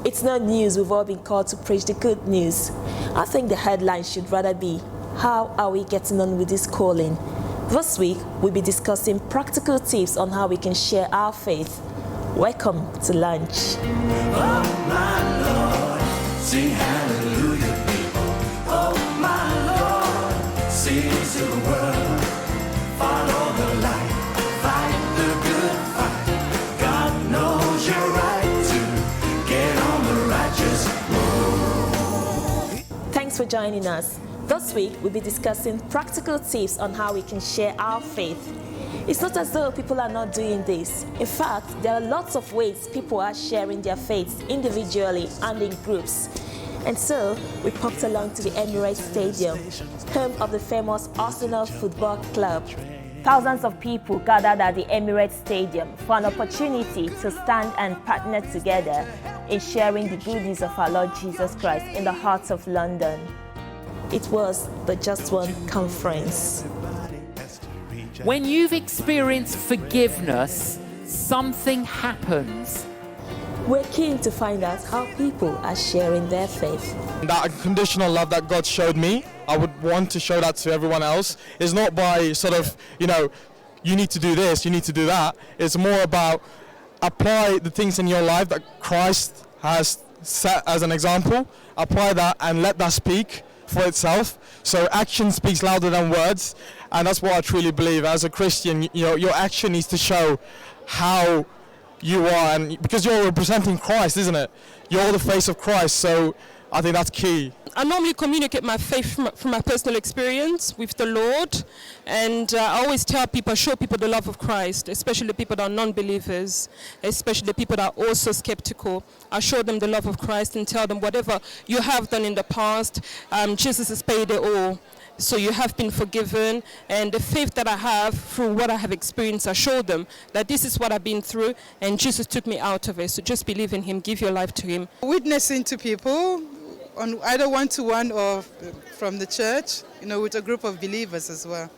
It's not news we've all been called to preach the good news. I think the headline should rather be, how are we getting on with this calling? This week, we'll be discussing practical tips on how we can share our faith. Welcome to lunch. Oh my Lord, sing hallelujah people. Oh my Lord, sing to the world. Follow the light, fight the good fight. God knows you're right to get on the righteous road. Thanks for joining us. This week, we'll be discussing practical tips on how we can share our faith. It's not as though people are not doing this. In fact, there are lots of ways people are sharing their faith individually and in groups. And so, we popped along to the Emirates Stadium, home of the famous Arsenal Football Club. Thousands of people gathered at the Emirates Stadium for an opportunity to stand and partner together in sharing the good news of our Lord Jesus Christ in the heart of London. It was the Just One Conference. When you've experienced forgiveness, something happens. We're keen to find out how people are sharing their faith. That unconditional love that God showed me, I would want to show that to everyone else. It's not by sort of, you need to do this, you need to do that. It's more about apply the things in your life that Christ has set as an example. Apply that and let that speak for itself. So action speaks louder than words, and that's what I truly believe. As a Christian, your action needs to show how you are, and because you're representing Christ, isn't it? You're the face of Christ, so I think that's key. I normally communicate my faith from my personal experience with the Lord, and I always tell people, show people the love of Christ, especially the people that are non-believers, especially the people that are also skeptical. I show them the love of Christ and tell them whatever you have done in the past, Jesus has paid it all. So you have been forgiven, and the faith that I have through what I have experienced, I show them that this is what I've been through and Jesus took me out of it. So just believe in Him, give your life to Him. Witnessing to people, on either one-to-one or from the church, with a group of believers as well.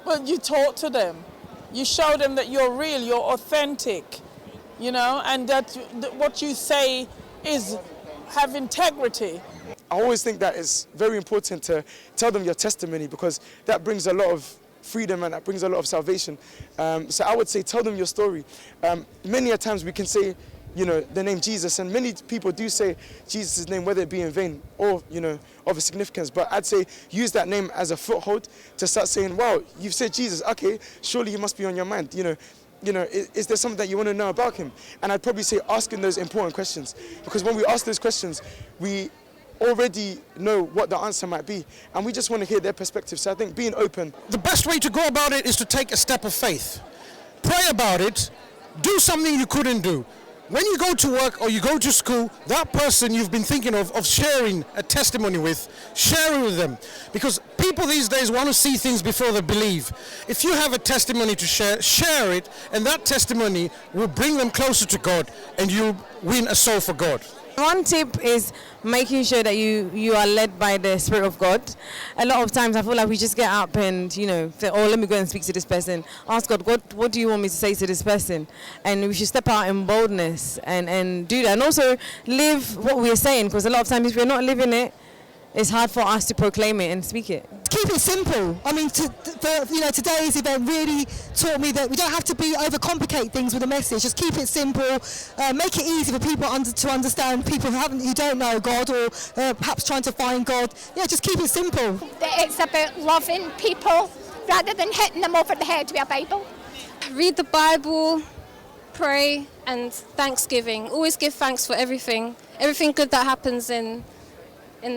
Well, you talk to them. You show them that you're real, you're authentic, and that what you say have integrity. I always think that it's very important to tell them your testimony, because that brings a lot of freedom and that brings a lot of salvation. So I would say tell them your story. Many a times we can say, the name Jesus, and many people do say Jesus' name, whether it be in vain or, of a significance. But I'd say use that name as a foothold to start saying, wow, you've said Jesus, okay, surely He must be on your mind. Is there something that you want to know about Him? And I'd probably say asking those important questions, because when we ask those questions, we already know what the answer might be, and we just want to hear their perspective. So I think being open. The best way to go about it is to take a step of faith. Pray about it. Do something you couldn't do. When you go to work or you go to school, that person you've been thinking of sharing a testimony with, share it with them. Because people these days want to see things before they believe. If you have a testimony to share it, and that testimony will bring them closer to God, and you'll win a soul for God. One tip is making sure that you are led by the Spirit of God. A lot of times I feel like we just get up and, say, oh, let me go and speak to this person. Ask God, what do you want me to say to this person? And we should step out in boldness and do that. And also live what we're saying, because a lot of times if we're not living it, it's hard for us to proclaim it and speak it. Keep it simple. I mean, today's event really taught me that we don't have to overcomplicate things with a message. Just keep it simple. Make it easy for people to understand. People who don't know God, or perhaps trying to find God. Yeah, just keep it simple. It's about loving people rather than hitting them over the head with a Bible. Read the Bible, pray, and thanksgiving. Always give thanks for everything. Everything good that happens in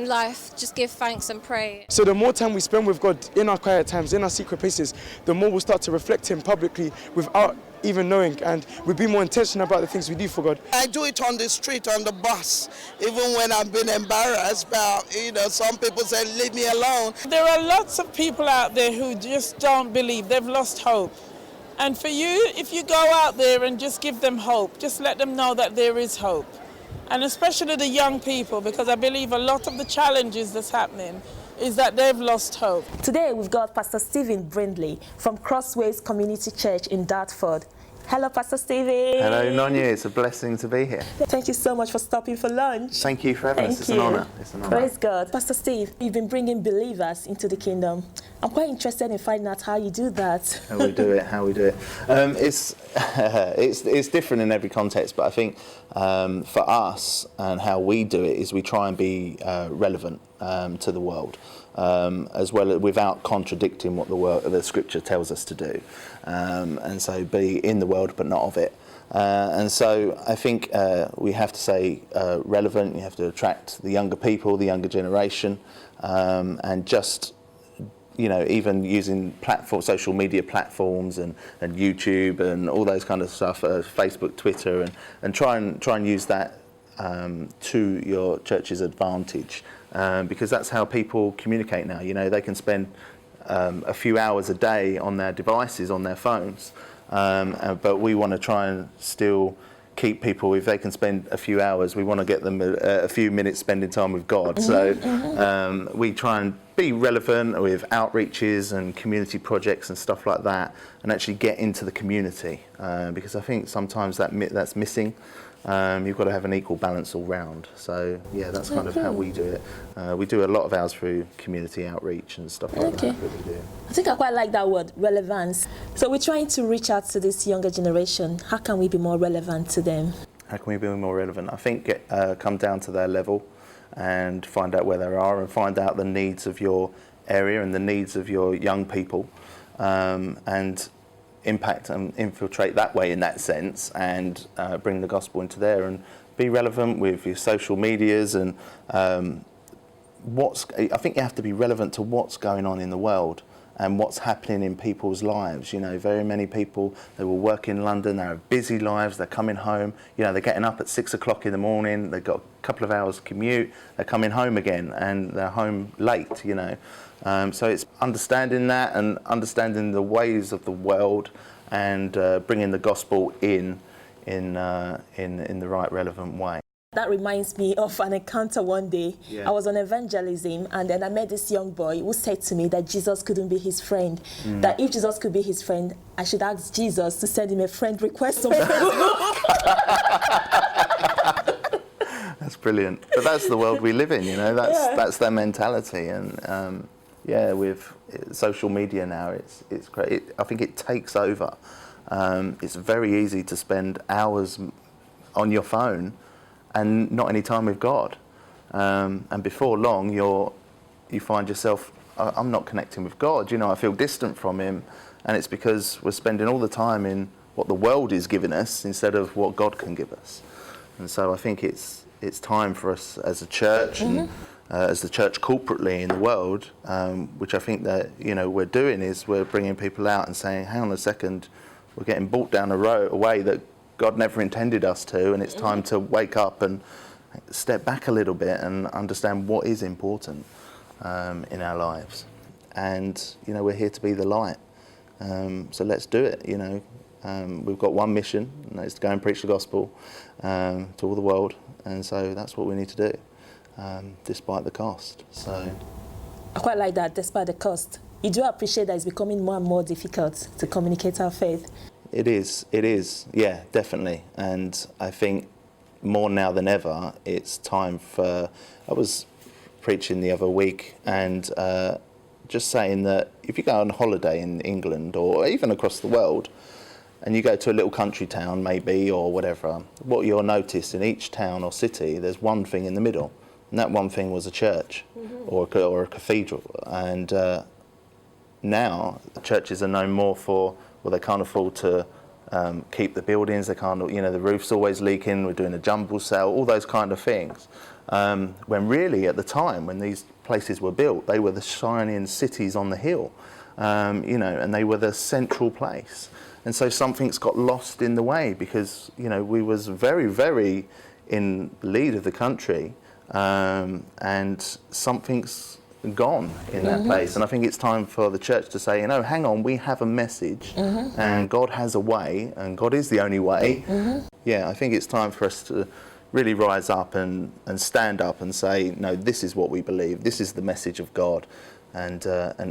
life, just give thanks and pray. So the more time we spend with God in our quiet times, in our secret places, the more we'll start to reflect Him publicly without even knowing, and we'll be more intentional about the things we do for God. I do it on the street, on the bus, even when I've been embarrassed about, some people say, leave me alone. There are lots of people out there who just don't believe, they've lost hope. And for you, if you go out there and just give them hope, just let them know that there is hope. And especially the young people, because I believe a lot of the challenges that's happening is that they've lost hope. Today we've got Pastor Stephen Brindley from Crossways Community Church in Dartford. Hello, Pastor Stephen. Hello, Nonya. It's a blessing to be here. Thank you so much for stopping for lunch. Thank you for having us. It's an honour. It's an honour. Praise God. Pastor Steve, you've been bringing believers into the kingdom. I'm quite interested in finding out how you do that. How we do it. It's different in every context, but I think for us and how we do it is we try and be relevant to the world. As well as without contradicting what the scripture tells us to do, and so be in the world but not of it. And so I think we have to say relevant. You have to attract the younger people, the younger generation, and just even using social media platforms and YouTube and all those kind of stuff, Facebook, Twitter, and try and use that to your church's advantage. Because that's how people communicate now. They can spend a few hours a day on their devices, on their phones, but we want to try and still keep people, if they can spend a few hours, we want to get them a few minutes spending time with God. So we try and be relevant with outreaches and community projects and stuff like that, and actually get into the community, because I think sometimes that's missing. You've got to have an equal balance all round. So yeah, that's kind of how we do it. We do a lot of ours through community outreach and stuff like that. We do. I think I quite like that word, relevance. So we're trying to reach out to this younger generation. How can we be more relevant to them? How can we be more relevant? I think come down to their level and find out where they are and find out the needs of your area and the needs of your young people, and impact and infiltrate that way in that sense, and bring the gospel into there and be relevant with your social medias and I think you have to be relevant to what's going on in the world and what's happening in people's lives. Very many people, they will work in London, they have busy lives, they're coming home, they're getting up at 6 o'clock in the morning, they've got a couple of hours commute, they're coming home again and they're home late, So it's understanding that and understanding the ways of the world and bringing the gospel in the right relevant way. That reminds me of an encounter one day. Yeah. I was on evangelism, and then I met this young boy who said to me that Jesus couldn't be his friend. That if Jesus could be his friend, I should ask Jesus to send him a friend request on Facebook. That's brilliant. But that's the world we live in, that's their mentality. And with social media now, it's great. I think it takes over. It's very easy to spend hours on your phone and not any time with God. And before long, you find yourself, I'm not connecting with God. I feel distant from Him, and it's because we're spending all the time in what the world is giving us instead of what God can give us. And so I think it's time for us as a church and as the church corporately in the world, which I think that we're doing, is we're bringing people out and saying, hang on a second, we're getting brought down a way that God never intended us to, and it's time to wake up and step back a little bit and understand what is important in our lives. And we're here to be the light, so let's do it. We've got one mission, and that's to go and preach the gospel to all the world, and so that's what we need to do, despite the cost. So I quite like that, despite the cost. You do appreciate that it's becoming more and more difficult to communicate our faith. It is, yeah, definitely. And I think more now than ever, it's time for... I was preaching the other week and just saying that if you go on holiday in England or even across the world, and you go to a little country town maybe or whatever, what you'll notice in each town or city, there's one thing in the middle. And that one thing was a church or a cathedral. And now churches are known more for... Well, they can't afford to keep the buildings. They can't, the roof's always leaking. We're doing a jumble sale, all those kind of things. When really, at the time when these places were built, they were the shining cities on the hill, and they were the central place. And so something's got lost in the way because we was very, very in the lead of the country, and something's gone in that place. And I think it's time for the church to say, hang on, we have a message and God has a way and God is the only way. Yeah, I think it's time for us to really rise up and stand up and say, no, this is what we believe, this is the message of God, and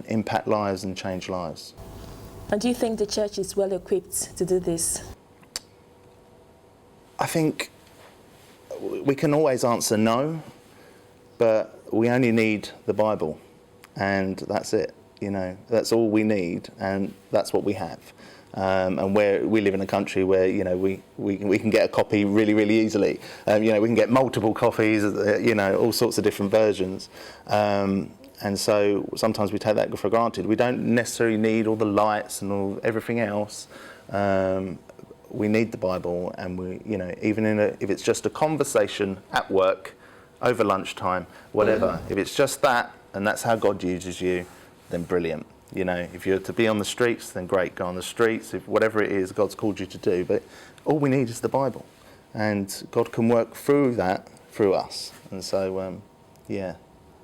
impact lives and change lives. And do you think the church is well equipped to do this? I think we can always answer no, but we only need the Bible, and that's it. You know, that's all we need, and that's what we have. And we live in a country where, you know, we can get a copy really, really easily. You know, we can get multiple copies, you know, all sorts of different versions. And so sometimes we take that for granted. We don't necessarily need all the lights and everything else. We need the Bible, and we, you know, even if it's just a conversation at work, over lunchtime, whatever. If it's just that, and that's how God uses you, then brilliant. You know, if you're to be on the streets, then great, go on the streets. If whatever it is God's called you to do, but all we need is the Bible, and God can work through that through us. And so, yeah.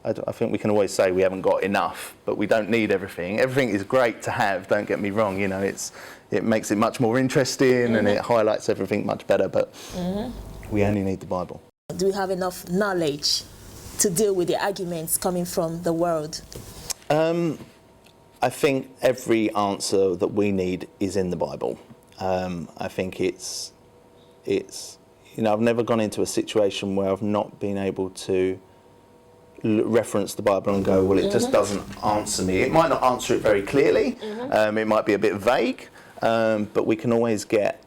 I think we can always say we haven't got enough, but we don't need everything. Everything is great to have, don't get me wrong, you know, it makes it much more interesting and it highlights everything much better, but we only need the Bible. Do we have enough knowledge to deal with the arguments coming from the world? I think every answer that we need is in the Bible. I think it's, you know, I've never gone into a situation where I've not been able to reference the Bible and go, well, it just doesn't answer me. It might not answer it very clearly. It might be a bit vague, but we can always get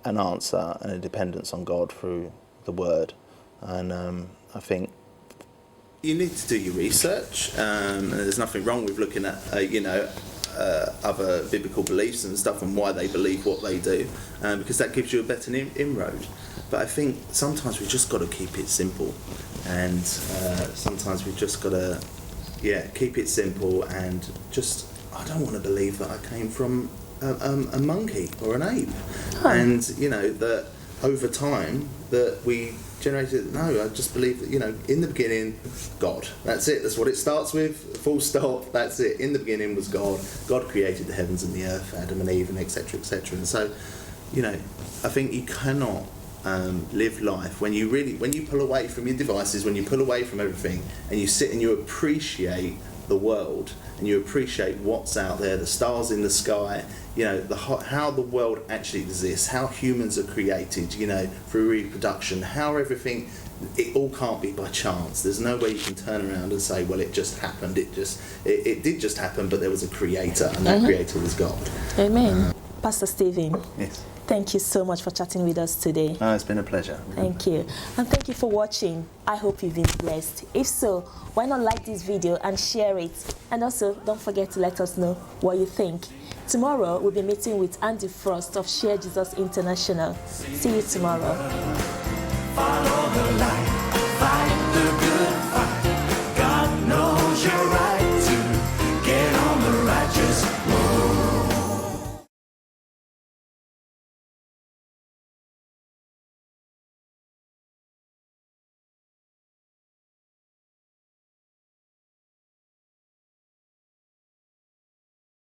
an answer and a dependence on God through the Word. And I think you need to do your research. And there's nothing wrong with looking at, you know, other biblical beliefs and stuff and why they believe what they do, because that gives you a better inroad. But I think sometimes we've just got to keep it simple, and sometimes we've just got to, keep it simple and just, I don't want to believe that I came from a monkey or an ape, and you know that over time that we generated. No, I just believe that, you know, in the beginning, God. That's it. That's what it starts with. Full stop. That's it. In the beginning was God. God created the heavens and the earth, Adam and Eve, and etc., etc. And so, you know, I think you cannot live life when you pull away from your devices, when you pull away from everything, and you sit and you appreciate the world and you appreciate what's out there, the stars in the sky, you know, how the world actually exists, how humans are created, you know, through reproduction, how everything, it all can't be by chance. There's no way you can turn around and say, well, it just happened. It did just happen, but there was a creator, and that creator was God. Amen. Pastor Stephen. Yes. Thank you so much for chatting with us today. It's been a pleasure. Thank you. And thank you for watching. I hope you've been blessed. If so, why not like this video and share it? And also, don't forget to let us know what you think. Tomorrow, we'll be meeting with Andy Frost of Share Jesus International. See you tomorrow.